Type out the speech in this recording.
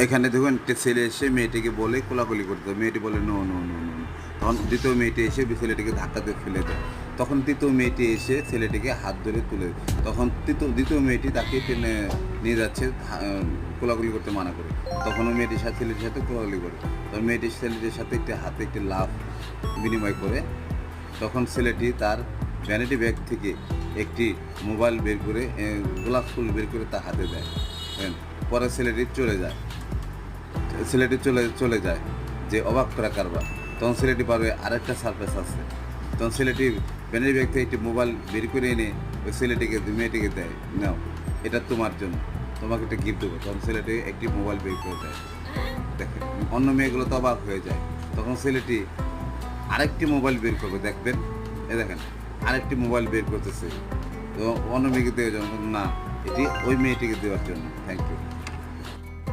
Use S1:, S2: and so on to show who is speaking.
S1: এখানে দেখুন একটা ছেলে এসে মেয়েটিকে বলে কোলাকুলি করতে, মেয়েটি বলে নো নো নো নো। তখন দ্বিতীয় মেয়েটি এসে ছেলেটিকে ধাক্কা দিয়ে ফেলে দেয়। তখন তৃতীয় মেয়েটি এসে ছেলেটিকে হাত ধরে তুলে দেয়। তখন দ্বিতীয় মেয়েটি তাকে টেনে নিয়ে যাচ্ছে কোলাকুলি করতে মানা করে। তখন ওই মেয়েটির সাথে ছেলেটির সাথে কোলাকুলি করে। তখন মেয়েটি ছেলেটির সাথে একটি হাতে একটি লাফ বিনিময় করে। তখন ছেলেটি তার ভ্যানিটি ব্যাগ থেকে একটি মোবাইল বের করে গোলাপ ফুল বের করে তার হাতে দেয়। পরে ছেলেটি চলে যায় যে অবাক করা কারবার। তখন ছেলেটি পারবে আরেকটা সারপ্রাইজ আছে। তখন ছেলেটি ভ্যানিটি ব্যাগ থেকে একটি মোবাইল বের করে এনে ওই মেয়েটিকে দেয়, নাও এটা তোমার জন্য, তোমাকে একটা গিফট দেবো। তখন ছেলেটি একটি মোবাইল বের করে দেয়। দেখেন অন্য মেয়েগুলো তো অবাক হয়ে যায়। তখন ছেলেটি আরেকটি মোবাইল বের করবে, দেখবেন দেখেন আরেকটি মোবাইল বের করতেছে। তো অন্য মেয়েকে দেওয়ার জন্য না, এটি ওই মেয়েটিকে দেওয়ার জন্য। Thank you.